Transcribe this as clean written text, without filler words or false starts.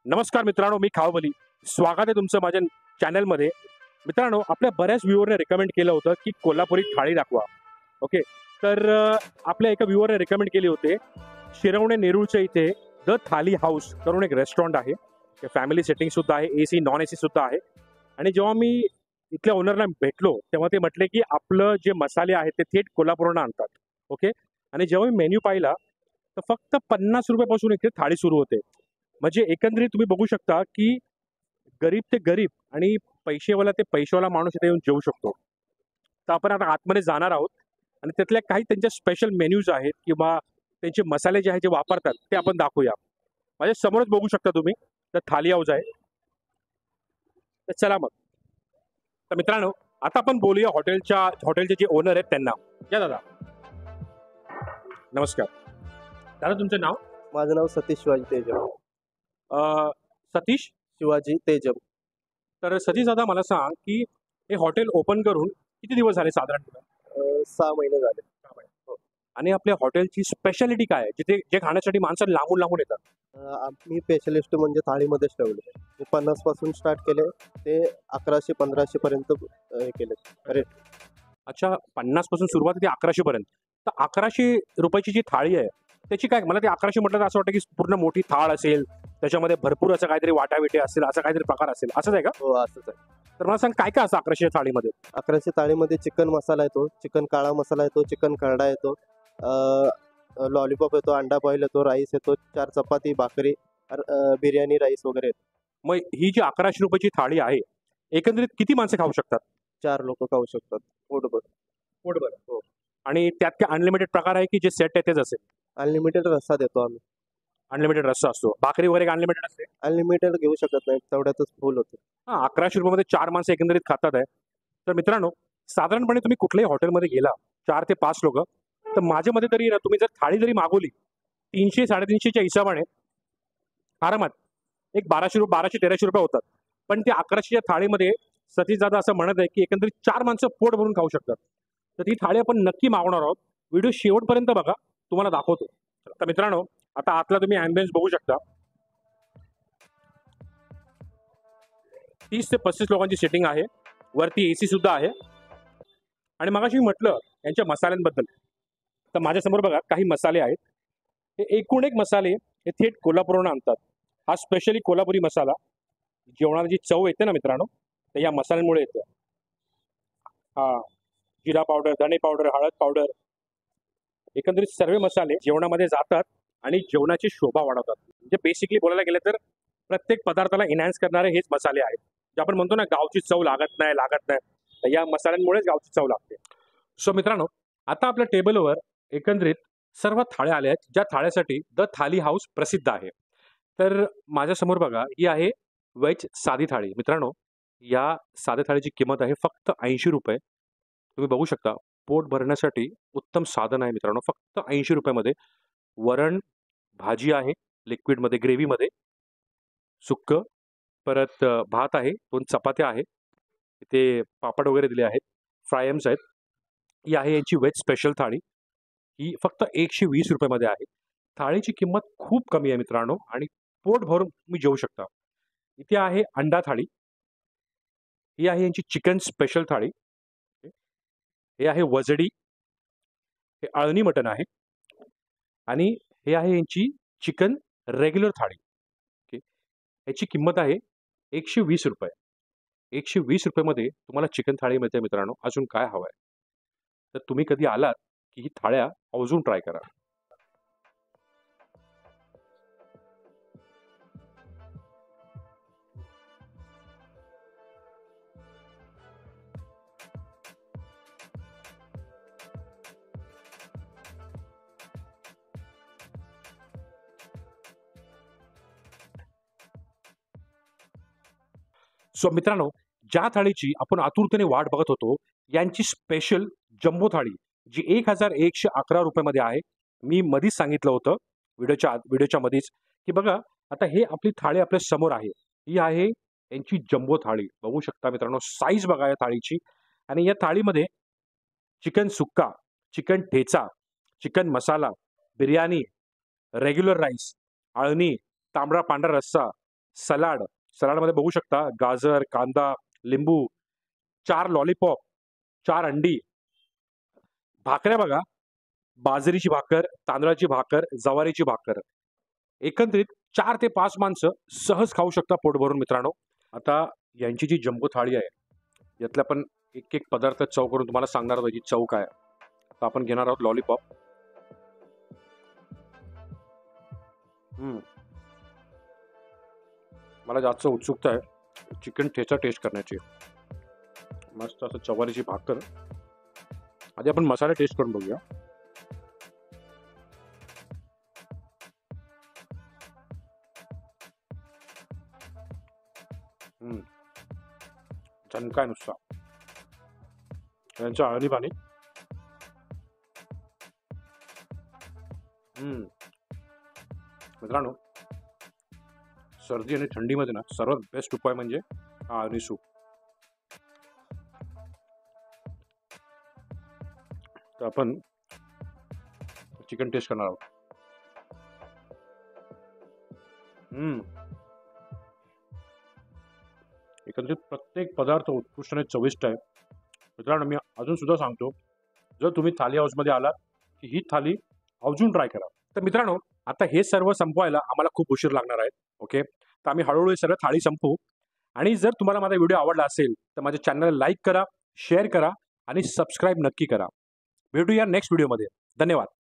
नमस्कार मित्रांनो, मी खावबली. स्वागत आहे तुमचं माझ्या चॅनलमध्ये. मित्रांनो, आपल्या बऱ्याच व्ह्यूअरने रिकमेंड केलं होतं की कोल्हापुरी थाळी दाखवा. ओके, तर आपल्या एका व्ह्यूअरने रिकमेंड केली होते शिरवणे नेरूळच्या इथे द थाली हाऊस करून एक रेस्टॉरंट आहे. ते फॅमिली सेटिंग सुद्धा आहे, AC नॉन AC सुद्धा आहे. आणि जेव्हा मी इथल्या ओनरला भेटलो तेव्हा ते म्हटले की आपलं जे मसाले आहेत ते थेट कोल्हापूरहून आणतात. ओके, आणि जेव्हा मी मेन्यू पाहिला तर फक्त 50 रुपयापासून इथे थाळी सुरू होते. म्हणजे एकंदरीत तुम्ही बघू शकता की गरीब ते गरीब आणि पैसेवाला ते पैसेवाला माणूस इथे येऊन जेवू शकतो. तर आपण आता आतमध्ये जाणार आहोत आणि त्यातल्या काही त्यांच्या स्पेशल मेन्यूज आहेत किंवा त्यांचे मसाले जे आहेत जे वापरतात ते आपण दाखवूया. माझ्या समोरच बघू शकता तुम्ही, तर थाली हाऊस आहे. तर चला मग. तर मित्रांनो, आता आपण बोलूया हॉटेलचे जे ओनर आहेत त्यांना. या दादा, नमस्कार. दादा, तुमचं नाव? माझं नाव सतीश शिवाजी तेजम. सतीश शिवाजी तेजम. तर सतीश दादा, मला सांग की हे हॉटेल ओपन करून किती दिवस झाले साधारणतः? 6 महिने झाले. आणि आपल्या हॉटेलची स्पेशालिटी काय आहे, जिथे जे खाण्यासाठी माणसं लांबून लांबून येतात? आम्ही स्पेशलिस्ट म्हणजे थाळीमध्येच ठेवले. मी 50 पासून स्टार्ट केले ते 1100-1500 पर्यंत हे केले रेट. अच्छा, 50 पासून सुरुवात आहे ते 1100 पर्यंत. तर 1100 रुपयाची जी थाळी आहे त्याची काय, मला ते 1100 म्हटलं तर असं वाटतं की पूर्ण मोठी थाळ असेल, त्याच्यामध्ये भरपूर असं काहीतरी वाटाविटे असेल, असं काहीतरी प्रकार असेल, असंच आहे का? हो, असंच आहे. तर मला सांग काय काय असं 1100 थाळीमध्ये? 1100 थाळीमध्ये चिकन मसाला येतो, चिकन काळा मसाला येतो, चिकन खरडा येतो, लॉलीपॉप येतो, अंडा बॉईल येतो, राईस येतो, 4 चपाती, भाकरी, बिर्याणी राईस वगैरे येतो. मग ही जी 1100 रुपयाची थाळी आहे, एकंदरीत किती माणसं खाऊ शकतात? 4 लोक खाऊ शकतात पोटभर. पोटभर. हो. आणि त्यात काय अनलिमिटेड प्रकार आहे की जे सेट आहे तेच असेल? अनलिमिटेड रस्सा देतो आम्ही. अनलिमिटेड रस्सा असतो. भाकरी वगैरे अनलिमिटेड असते? अनलिमिटेड घेऊ शकत नाही, तेवढ्यातच फुल होते. हां, 1100 रुपयामध्ये 4 माणसं एकंदरीत खातात आहे. तर मित्रांनो, साधारणपणे तुम्ही कुठल्याही हॉटेलमध्ये गेला 4 ते 5 लोकं, तर माझ्या मते तरी ना तुम्ही जर थाळी जरी मागवली 300-350 च्या हिशोबाने आरामात एक 1200-1300 रुपये होतात. पण त्या 1100च्या थाळीमध्ये सतीश दादा असं म्हणत आहे की एकंदरीत 4 माणसं पोट भरून खाऊ शकतात. तर ती थाळी आपण नक्की मागवणार आहोत. व्हिडिओ शेवटपर्यंत बघा, तुम्हाला दाखवतो. तर मित्रांनो, आता आतला तुम्ही ॲम्बियन्स बघू शकता. 30 ते 35 लोकांची सेटिंग आहे. वरती AC सुद्धा आहे. आणि मगाशी मी म्हटलं यांच्या मसाल्यांबद्दल, तर माझ्यासमोर बघा काही मसाले आहेत. हे एकूण एक मसाले हे थेट कोल्हापूरहून आणतात. हा स्पेशली कोल्हापुरी मसाला जेवणाला जी चव येते ना मित्रांनो, तर या मसाल्यांमुळे येते. हा जिरा पावडर, धणे पावडर, हळद पावडर, एकंदरीत सर्व मसाले जेवणामध्ये जातात आणि जेवणाची शोभा वाढवतात. म्हणजे बेसिकली बोलायला गेलं तर प्रत्येक पदार्थाला एनहान्स करणारे हेच मसाले आहेत. जे आपण म्हणतो ना गावची चव लागत नाही, तर या मसाल्यांमुळेच गावची चव लागते. सो मित्रांनो, आता आपल्या टेबलवर एकंदरीत सर्व थाळ्या आल्या आहेत, ज्या थाळ्यासाठी द थाली हाऊस प्रसिद्ध आहे. तर माझ्यासमोर बघा, ही आहे व्हेज साधी थाळी. मित्रांनो, या साध्या थाळीची किंमत आहे फक्त 80 रुपये. तुम्ही बघू शकता, पोट भरण्यासाठी उत्तम साधन आहे मित्रांनो. फक्त 80 रुपयामध्ये वरण, भाजी आहे लिक्विडमध्ये, ग्रेव्हीमध्ये, सुक्कं, परत भात आहे, 2 चपात्या आहेत, इथे पापड वगैरे दिले आहेत, फ्रायम्स आहेत. ही आहे यांची व्हेज स्पेशल थाळी. ही फक्त 120 रुपयामध्ये आहे. थाळीची किंमत खूप कमी आहे मित्रांनो आणि पोट भरून तुम्ही जेवू शकता. इथे आहे अंडा थाळी. ही आहे यांची चिकन स्पेशल थाळी. हे आहे वजडी, हे अळणी मटण आहे आणि हे आहे यांची चिकन रेग्युलर थाळी. ओके, याची किंमत आहे 120 रुपये. 120 रुपयामध्ये तुम्हाला चिकन थाळी मिळते मित्रांनो. अजून काय हवं आहे? तर तुम्ही कधी आलात की ही थाळ्या आवर्जून ट्राय करा. सो मित्रांनो, ज्या थाळीची आपण आतुरतेने वाट बघत होतो, यांची स्पेशल जम्बो थाळी जी 1111 रुपयामध्ये आहे. मी मधीच सांगितलं होतं व्हिडिओच्या मधीच की बघा, आता हे आपली थाळी आपल्या समोर आहे. ही आहे यांची जम्बो थाळी. बघू शकता मित्रांनो, साईज बघा या थाळीची. आणि या थाळीमध्ये चिकन सुक्का, चिकन ठेचा, चिकन मसाला, बिर्याणी, रेग्युलर राईस, अळणी, तांबडा पांढरा रस्सा, सलाड, सलाडमध्ये बघू शकता गाजर, कांदा, लिंबू, 4 लॉलीपॉप, 4 अंडी, भाकऱ्या बघा, बाजरीची भाकर, तांदळाची भाकर, ज्वारीची भाकर. एकंदरीत 4 ते 5 माणसं सहज खाऊ शकता पोट भरून मित्रांनो. आता यांची जी जम्बो थाळी आहे, यातल्या आपण एक एक पदार्थ चव करून तुम्हाला सांगणार आहोत याची चव काय आहे. तर आपण घेणार आहोत लॉलीपॉप. मला जास्त उत्सुकता आहे चिकन ठेचा टेस्ट करण्याची. मस्त असं ज्वारीची भाकर. आधी आपण मसाले टेस्ट करून बघूया. झणका आहे नुसता. यांचं आळणी पाणी. मित्रांनो, सर्दी आणि थंडीमध्ये ना सर्वात बेस्ट उपाय म्हणजे हा आळणी सूप. तर आपण चिकन टेस्ट करणार आहोत. एकंदरीत प्रत्येक पदार्थ उत्कृष्ट आणि चविष्ट आहे मित्रांनो. मी अजून सुद्धा सांगतो, जर तुम्ही थाली हाऊसमध्ये आलात की ही थाली अजून ट्राय करा. तर मित्रांनो, आता हे सर्व संपवायला आम्हाला खूप उशीर लागणार आहे. ओके, तर आम्ही हळूहळू सर्व थाळी संपवू. आणि जर तुम्हाला माझा व्हिडिओ आवडला असेल तर माझ्या चॅनलला लाईक करा, शेअर करा आणि सबस्क्राईब नक्की करा. भेटूया नेक्स्ट व्हिडिओमध्ये. धन्यवाद.